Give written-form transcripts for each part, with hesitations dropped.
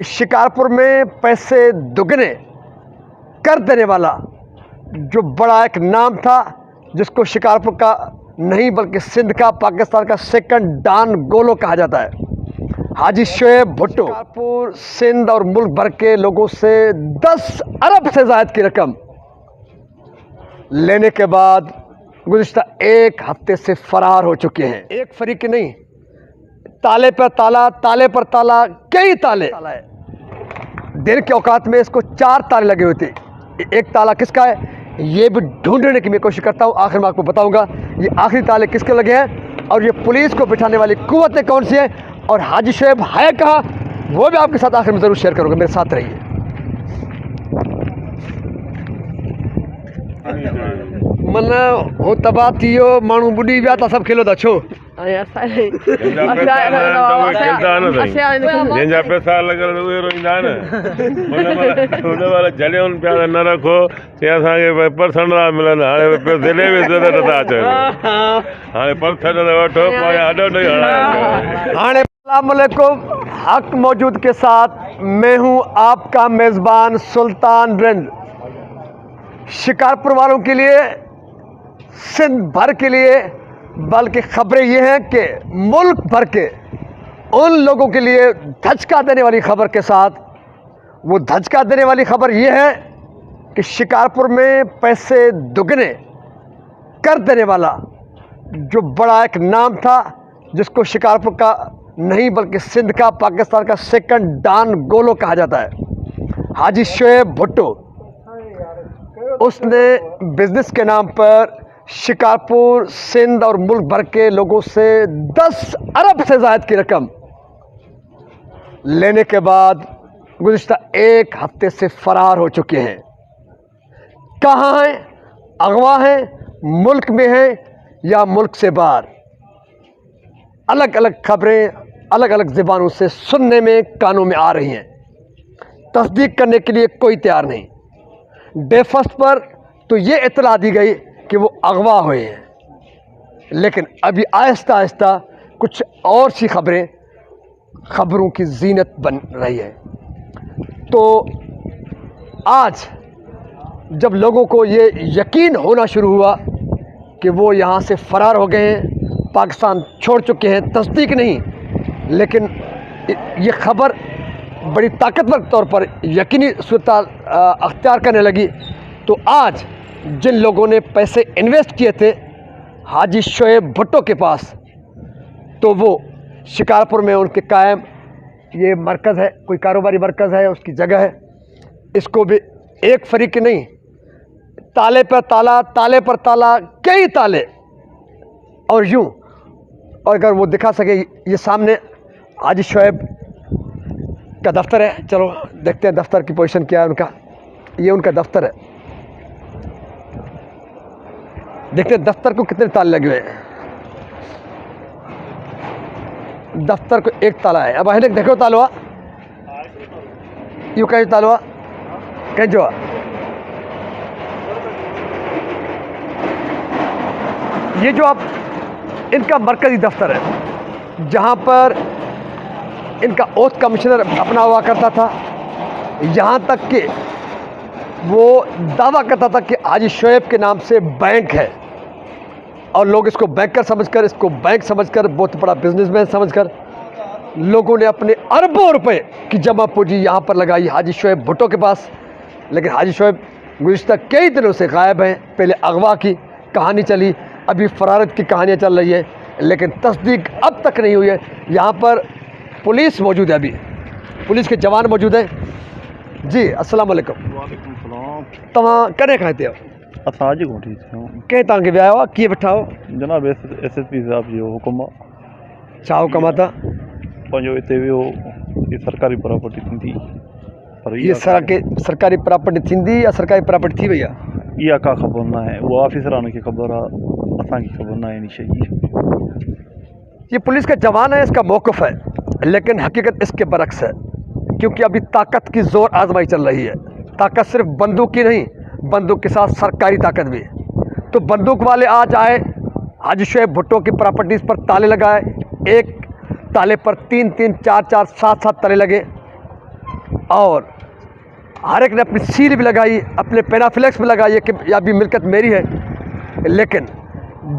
शिकारपुर में पैसे दुगने कर देने वाला जो बड़ा एक नाम था, जिसको शिकारपुर का नहीं बल्कि सिंध का, पाकिस्तान का सेकंड डॉन गोलो कहा जाता है, हाजी शोएब भुट्टो शिकारपुर, सिंध और मुल्क भर के लोगों से 10 अरब से ज़ायद की रकम लेने के बाद गुज़िश्ता एक हफ्ते से फरार हो चुके हैं। एक फरीक नहीं, ताले पर ताला, ताले पर ताला, कई ताले। दिन के औकात में इसको 4 ताले लगे हुए थे। एक ताला किसका है ये भी ढूंढने की मैं कोशिश करता हूँ। आखिर में आपको बताऊंगा ये आखिरी ताले किसके लगे हैं और ये पुलिस को बिठाने वाली कुव्वतें कौन सी हैं और हाजी शोएब है कहाँ, वो भी आपके साथ आखिर में ज़रूर शेयर करूँगा। मेरे साथ रहिए। मन हो तबाह थी माण्हू बुढ़ी विया था, सब खेलो था छो जंहिंजा पैसा लॻल उहे रोईंदा आहिनि हुन महिल जॾहिं पिया न रखो चई असांखे पर्सन था मिलनि, हाणे दिले में ज़रूरत था अचनि, हाणे पर्सन वठो हाणे अस्सलामुअलैकुम। हक मौजूद के साथ मैं हूं आपका मेज़बान सुल्तान रिंद। शिकारपुर वालों के लिए, सिंध भर के लिए, बल्कि खबरें ये हैं कि मुल्क भर के उन लोगों के लिए धचका देने वाली खबर के साथ, वो धचका देने वाली खबर ये है कि शिकारपुर में पैसे दुगने कर देने वाला जो बड़ा एक नाम था, जिसको शिकारपुर का नहीं बल्कि सिंध का, पाकिस्तान का सेकंड डॉन गोलो कहा जाता है, हाजी शोएब भुट्टो, उसने बिजनेस के नाम पर शिकारपुर, सिंध और मुल्क भर के लोगों से 10 अरब से ज़ायद की रकम लेने के बाद गुज़िश्ता एक हफ्ते से फरार हो चुके हैं। कहाँ हैं? अगवा हैं, मुल्क में हैं या मुल्क से बाहर? अलग अलग खबरें अलग अलग ज़बानों से सुनने में, कानों में आ रही हैं। तस्दीक करने के लिए कोई तैयार नहीं। डे फर्स्ट पर तो ये इत्तला दी गई कि वो अगवा हुए हैं, लेकिन अभी आहिस्ता आहिस्ता कुछ और सी खबरों की जीनत बन रही है। तो आज जब लोगों को ये यकीन होना शुरू हुआ कि वो यहाँ से फ़रार हो गए हैं, पाकिस्तान छोड़ चुके हैं, तस्दीक नहीं लेकिन ये खबर बड़ी ताकतवर तौर पर यकीनी सूरत अख्तियार करने लगी, तो आज जिन लोगों ने पैसे इन्वेस्ट किए थे हाजी शोएब भुट्टो के पास, तो वो शिकारपुर में उनके कायम ये मरकज़ है, कोई कारोबारी मरकज़ है, उसकी जगह है। इसको भी एक फरीक नहीं, ताले पर ताला, ताले पर ताला, कई ताले और यूँ। और अगर वो दिखा सके, ये सामने हाजी शोएब का दफ्तर है। चलो देखते हैं दफ्तर की पोजीशन क्या है उनका। ये उनका दफ्तर है, देखते हैं दफ्तर को कितने ताले लगे हुए हैं। दफ्तर को एक ताला है। अब अहिलेक देखो तालवा यू कहीं तालवा कहीं जो ये जो आप इनका मरकज़ी दफ्तर है, जहाँ पर इनका ओथ कमिश्नर अपना हुआ करता था। यहाँ तक कि वो दावा करता था कि हाजी शोएब के नाम से बैंक है और लोग इसको बैंकर समझकर, इसको बैंक समझकर, बहुत बड़ा बिजनेसमैन समझकर लोगों ने अपने अरबों रुपए की जमा पूंजी यहाँ पर लगाई हाजी शोएब भुट्टो के पास। लेकिन हाजी शोएब गुज़िश्ता कई दिनों से गायब हैं। पहले अगवा की कहानी चली, अभी फरारत की कहानियाँ चल रही है, लेकिन तस्दीक अब तक नहीं हुई है। यहाँ पर पुलिस मौजूद है, अभी पुलिस के जवान मौजूद हैं। जी अस्सलाम वालेकुम। तव्हां कॾहिं खां हिते आहियो? असां अॼु कोठी थियूं। कंहिं तव्हांखे विया हुआ, कीअं वेठा हो? जनाब SSP साहब जो हुकुम आहे। छा हुकुम आहे? त पंहिंजो हिते वियो, ये सरकारी प्रॉपर्टी थींदी, पर ये सरकारी प्रॉपर्टी थींदी या सरकारी प्रॉपर्टी थी वई आहे? इहा का ख़बर न आहे, उहा ऑफिसरान खे ख़बर आहे, असांखे ख़बर न आहे इन शइ जी। ये पुलिस का जवान है, इसका मौक़िफ़ है, लेकिन हकीकत इसके बरक्स है, क्योंकि अभी ताकत की ज़ोर आजमाई चल रही है। ताकत सिर्फ बंदूक की नहीं, बंदूक के साथ सरकारी ताकत भी। तो बंदूक वाले आज आए, हाजी शोएब भुट्टो की प्रॉपर्टीज़ पर ताले लगाए। एक ताले पर 3-3, 4-4, 7-7 ताले लगे। और हर एक ने अपनी सील भी लगाई, अपने पेनाफ्लेक्स भी लगाई कि यह भी मिल्कत मेरी है। लेकिन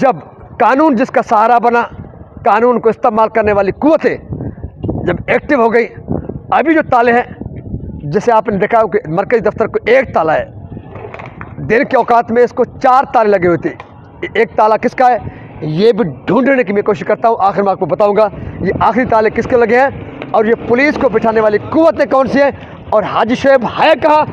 जब कानून जिसका सहारा बना, कानून को इस्तेमाल करने वाली कुव्वतें जब एक्टिव हो गई, अभी जो ताले हैं, जैसे आपने देखा हो कि मरकज़ी दफ्तर को एक ताला है, दिन के औकात में इसको 4 ताले लगे हुए थे। एक ताला किसका है ये भी ढूंढने की मैं कोशिश करता हूँ, आखिर में आपको बताऊँगा ये आखिरी ताले किसके लगे हैं और ये पुलिस को बिठाने वाली कुव्वतें कौन सी हैं और हाजी शोएब है कहाँ,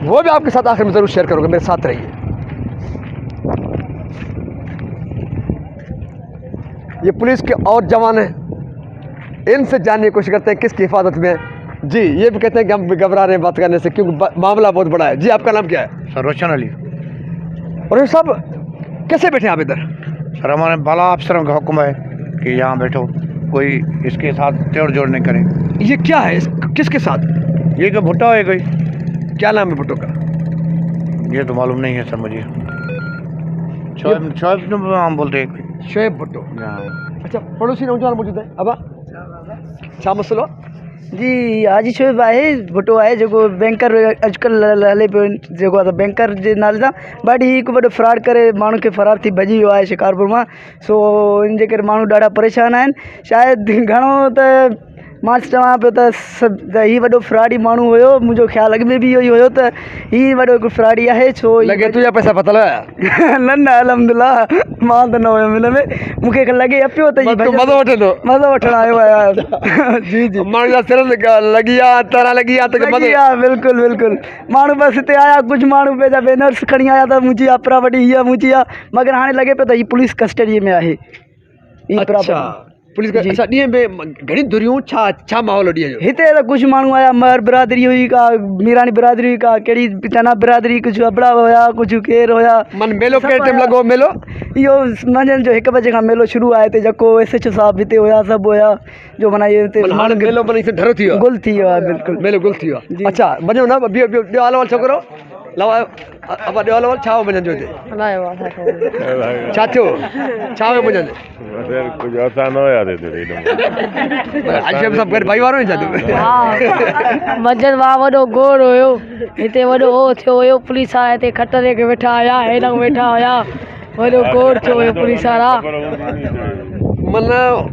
वो भी आपके साथ आखिर में ज़रूर शेयर करूँगा। मेरे साथ रहिए। ये पुलिस के और जवान हैं, इनसे जानने की कोशिश करते हैं किसकी हिफाजत में है। जी, ये भी कहते हैं कि हम घबरा रहे हैं बात करने से क्योंकि मामला बहुत बड़ा है। जी, आपका नाम क्या है? सर रोशन अली। और ये सब कैसे बैठे आप इधर? सर हमारे बाला अफसरों का हुक्म है कि यहाँ बैठो, कोई इसके साथ तोड़ जोड़ नहीं करे। ये क्या है, किसके साथ? ये क्या भुट्टा है कोई? क्या नाम है भुट्टो का? ये तो मालूम नहीं है सर मुझे। शोएब शोएब हम बोलते हैं। शोएब भुट्टो। अच्छा, पड़ोसी नौजवान मौजूद है। अब छा मसलो? जी, हाजी शोएब आहे भुट्टो आहे जेको बैंकर अॼुकल्ह हले पियो जेको आहे बैंकर जे नाले सां, बट ही हिकु वॾो फ्रॉड करे माण्हू खे फरार थी भॼी वियो आहे शिकारपुर मां। सो इन जे करे माण्हू ॾाढा परेशान आहिनि। शायदि घणो त मां चवां पियो त हीउ वॾो फ्रॉडी माण्हू हुयो, मुंहिंजो ख़्यालु अॻु में बि इहो ई हुयो त हीउ वॾो हिकु फ्रॉडी आहे। छो लगे तुझा पैसा पता लगा? न न अलहमदुलिल्लाह मां त न हुयमि हिन में, मूंखे लॻे पियो त मज़ो वठंदो? मज़ो वठणु आयो आहियां। जी जी, माण्हू जा सिर लॻी आहे, तरह लॻी आहे त लॻी आहे, बिल्कुलु बिल्कुलु। माण्हू बसि हिते आया, कुझु माण्हू पंहिंजा बैनर्स खणी आया त मुंहिंजी आहे प्रॉपर्टी, हीअ मुंहिंजी आहे, मगर हाणे लॻे पियो त हीअ पुलिस कस्टडीअ में आहे हीअ प्रॉपर्टी। पुलिस का अच्छा ॾींहं में घणी दुरियूं छा माहौल ॾींहं जो? हिते त कुझु माण्हू आया, मर बिरादरी हुई का, मीरानी बिरादरी हुई का, कहिड़ी तना बिरादरी, कुझु अबड़ा हुया, कुझु केरु हुया। मन मेलो केरु टाइम लॻो मेलो? इहो मंझंदि जो 1 बजे खां मेलो शुरू आहे हिते, जेको SHO साहब हिते हुया, सभु हुया जो माना इहो हिते हाणे मेलो माना इते डरो थी वियो? गुल थी वियो आहे, बिल्कुलु मेलो गुल थी वियो आहे। अच्छा, वञो न, ॿियो हाल वाल छोकिरो लव अब ॾियो हाल वाल छा हो मंझंदि जो हिते? छा थियो, छा हुयो मंझंदि? कुझु असां न हुयासीं हाजी शोएब सभु गॾु भाई वारो ई छा थियो? मंझंदि वाह वॾो गोड़ हुयो हिते, वॾो हो थियो हुयो, पुलिस वारा हिते खतरे खे वेठा हुया, हेॾा वेठा हुया, वॾो गोड़ थियो हुयो पुलिस वारा। मन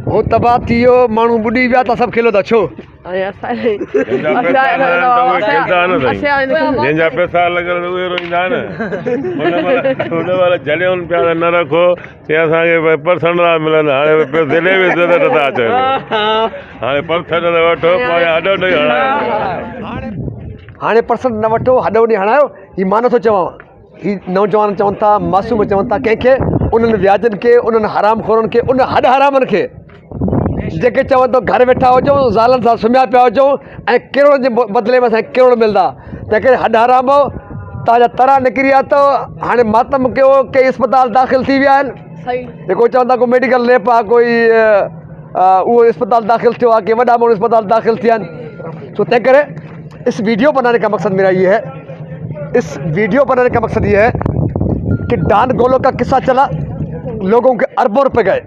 हो तबाह थी वियो, माण्हू ॿुॾी विया त सभु खेलो था छो? जंहिंजा पैसा लॻल उहे रोईंदा आहिनि। हुन महिल जॾहिं पिया न रखो चई असांखे भई पर्सन था मिलनि, हाणे दिले बि नथा अचनि, हाणे पर्सन वठो हॾो ॾेई हणायो। हाणे पर्सन न वठो, हॾो ॾेई हणायो, हीउ मां नथो चवां, हीउ नौजवान चवनि था, मासूम चवनि था, कंहिंखे उन्हनि व्याजनि खे, उन्हनि हराम खोरनि खे, उन हॾ हरामनि खे जेके चवनि तो घर वेठा हुजो, ज़ालनि सां सुम्हिया पिया हुजो ऐं किरोड़नि जे बदिले में असांखे किरोड़ मिलंदा, तंहिं करे हॾ हराम हो, तव्हांजा तरा निकिरी विया अथव। हाणे मातम कयो, कई अस्पताल दाख़िल थी विया आहिनि, जेको चवंदा को मेडिकल लैब आहे, कोई वो अस्पताल दाखिल थियो आहे, कि वॾा माण्हू अस्पताल दाखिल थिया आहिनि। तो तंहिं करे इस वीडियो बनाने का मकसद मेरा ये है, इस वीडियो बनाने का मकसद ये है कि डान गोलो का किस्सा चला, लोगों के अरबों रुपए गए,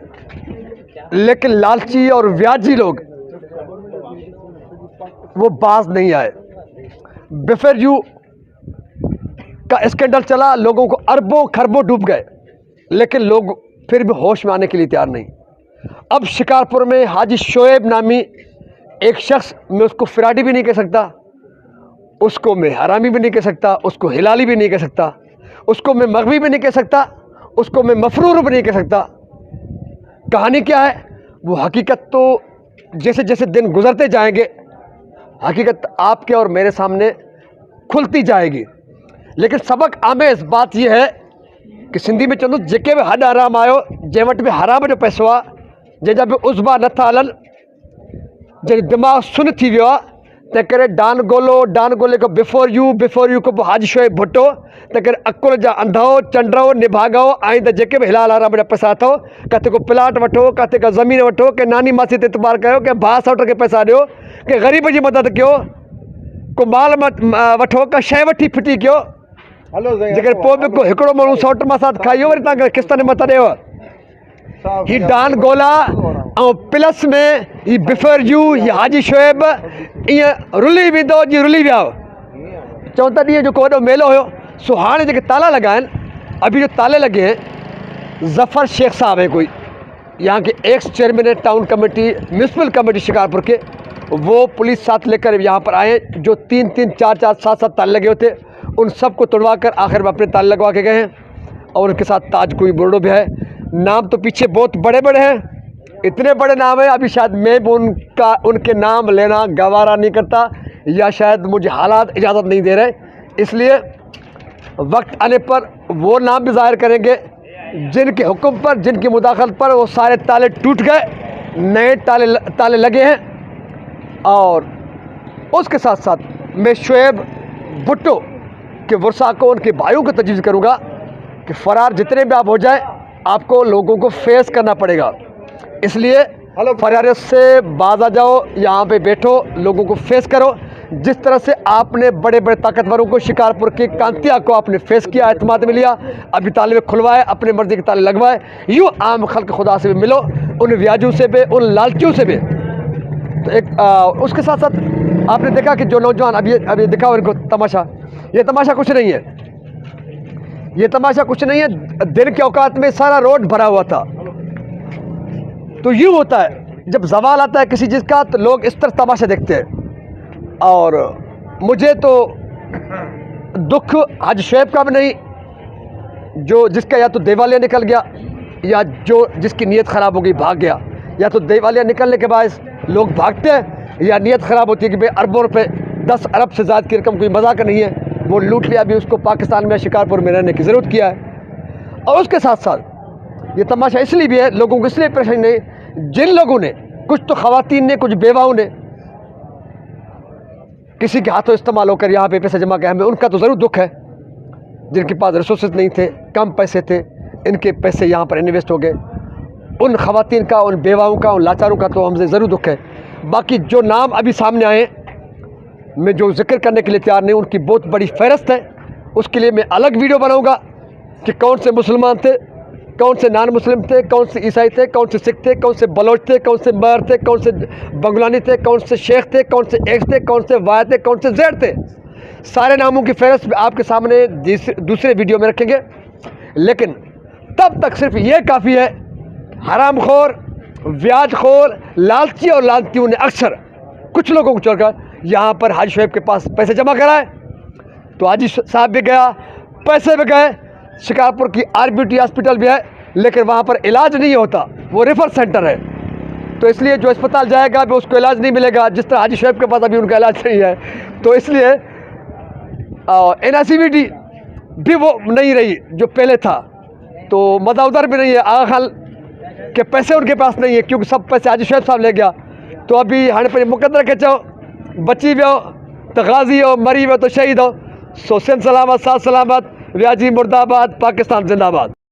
लेकिन लालची और व्याजी लोग वो बाज नहीं आए। बिफर यू का स्कैंडल चला, लोगों को अरबों खरबों डूब गए, लेकिन लोग फिर भी होश में आने के लिए तैयार नहीं। अब शिकारपुर में हाजी शोएब नामी एक शख्स, मैं उसको फिराडी भी नहीं कह सकता, उसको मैं हरामी भी नहीं कह सकता, उसको हिलाली भी नहीं कह सकता, उसको मैं मगवी भी नहीं कह सकता, उसको मैं मफरूर भी नहीं कह सकता। कहानी क्या है, वो हकीकत तो जैसे जैसे दिन गुजरते जाएंगे हकीकत आपके और मेरे सामने खुलती जाएगी। लेकिन सबक आमेज़ बात यह है कि सिंधी में चवंदो, जेके बि हॾ हराम आयो, जंहिं वटि बि हराम जो पैसो आहे, जंहिंजा बि उज़बा नथा हलनि, जंहिंजो दिमाग़ सुन थी वियो आहे, तंहिं करे डान गोले को बिफोर यू को हाजी शोएब भुट्टो, तंहिं करे अकुल जा अंधो चंडो निभागो आईंदा जेके बि हिलाल हराम जा पैसा अथव, किथे को प्लाट वठो, किथे का ज़मीन वठो, के नानी मासी ते इतबार कयो, के भाउ सौट खे पैसा ॾियो, के ग़रीब जी मदद कयो, को माल वठो, का शइ वठी फिटी कयो, जेकर पोइ बि को हिकिड़ो माण्हू सौट मां साथ खाइयो, वरी तव्हांखे किस्तनि मथां ॾियो, ही डान गोला ऐं प्लस में ही बिफर यू ही हाजी शोएब ईअं रुली वेंदो जीअं रुली विया हुआ। 14 ॾींहं जेको वॾो मेलो हुयो, सो हाणे जेके ताला लॻा आहिनि, अभी जो ताले लगे हैं, ज़फ़र शेख साहब हैं कोई, यहाँ के एक्स चेयरमैन है town committee municipal committee Shikarpur के, वो पुलिस साथ लेकर यहाँ पर आए। जो 3-3, 4-4, 7-7 ताले लगे होते, उन सबको तोड़वा कर आखिर में अपने ताले लगवा के गए हैं। और उनके साथ ताज कोई बोर्डो भी है। नाम तो पीछे बहुत बड़े बड़े हैं, इतने बड़े नाम हैं, अभी शायद मैं भी उनके नाम लेना गवारा नहीं करता, या शायद मुझे हालात इजाज़त नहीं दे रहे। इसलिए वक्त आने पर वो नाम भी ज़ाहिर करेंगे जिनके हुक्म पर, जिनकी मुदाखलत पर वो सारे ताले टूट गए, नए ताले लगे हैं। और उसके साथ साथ मैं शोएब भुट्टो के वर्षा को, उनके भाइयों को तजवीज़ करूँगा कि फ़रार जितने भी आप हो जाए, आपको लोगों को फेस करना पड़ेगा। इसलिए फरारियत से बाज आ जाओ, यहाँ पे बैठो, लोगों को फेस करो। जिस तरह से आपने बड़े बड़े ताकतवरों को, शिकारपुर के कांतिया को आपने फेस किया, एतमाद में लिया, अभी ताले में खुलवाए, अपने मर्जी के ताले लगवाए, यूँ आम खल्क खुदा से भी मिलो, उन व्याजों से भी, उन लालचियों से भी। तो एक उसके साथ साथ आपने देखा कि जो नौजवान अभी दिखा इनको तमाशा, ये तमाशा कुछ नहीं है, ये तमाशा कुछ नहीं है। दिन के औकात में सारा रोड भरा हुआ था। तो यूँ होता है जब जवाल आता है किसी चीज़ का, तो लोग इस तरह तमाशा देखते हैं। और मुझे तो दुख हाजी शोएब का भी नहीं, जो जिसका या तो देवालिया निकल गया, या जो जिसकी नीयत ख़राब हो गई भाग गया। या तो देवालिया निकलने के बाद लोग भागते हैं, या नीयत ख़राब होती है कि भाई अरबों रुपये, 10 अरब से ज़्यादा की रकम कोई मजाक नहीं है, वो लूट लिया, भी उसको पाकिस्तान में शिकारपुर में रहने की ज़रूरत किया है। और उसके साथ साथ ये तमाशा इसलिए भी है, लोगों को इसलिए परेशानी नहीं, जिन लोगों ने, कुछ तो ख़वातीन ने, कुछ बेवाओं ने किसी के हाथों इस्तेमाल होकर यहाँ पे पैसे जमा किया, हमें उनका तो ज़रूर दुख है। जिनके पास रिसोर्सेज नहीं थे, कम पैसे थे, इनके पैसे यहाँ पर इन्वेस्ट हो गए, उन ख़वातीन का, उन बेवाओं का, उन लाचारों का तो हमसे ज़रूर दुख है। बाकी जो नाम अभी सामने आए, मैं जो जिक्र करने के लिए तैयार नहीं, उनकी बहुत बड़ी फहरिस्त है। उसके लिए मैं अलग वीडियो बनाऊँगा कि कौन से मुसलमान थे, कौन से नान मुस्लिम थे, कौन से ईसाई थे, कौन से सिख थे, कौन से बलोच थे, कौन से मर थे, कौन से बंगलानी थे, कौन से शेख थे, कौन से एक्स थे, कौन से वाय थे, कौन से जेड थे। सारे नामों की फहरिस्त आपके सामने दूसरे वीडियो में रखेंगे। लेकिन तब तक सिर्फ ये काफ़ी है, हरामखोर, ब्याजखोर, लालची और लालचियों ने अक्सर कुछ लोगों को छोड़कर यहाँ पर हाजी शोएब के पास पैसे जमा कराए, तो हाजी साहब भी गया, पैसे भी गए। शिकारपुर की RBT हॉस्पिटल भी है, लेकिन वहाँ पर इलाज नहीं होता, वो रेफर सेंटर है। तो इसलिए जो अस्पताल जाएगा भी उसको इलाज नहीं मिलेगा, जिस तरह हाजी शोएब के पास अभी उनका इलाज नहीं है। तो इसलिए NICVD भी वो नहीं रही जो पहले था, तो मदा उधर भी नहीं है, आगा खान के पैसे उनके पास नहीं है, क्योंकि सब पैसे हाजी शोएब साहब ले गया। तो अभी हाणे पर मुक़दर के चओ बची वियो तो गाज़ी हो, मरी वियो तो शहीद हो। सो सिंध सलामत, साथ सलामत, व्याजी मुर्दाबाद, पाकिस्तान जिंदाबाद।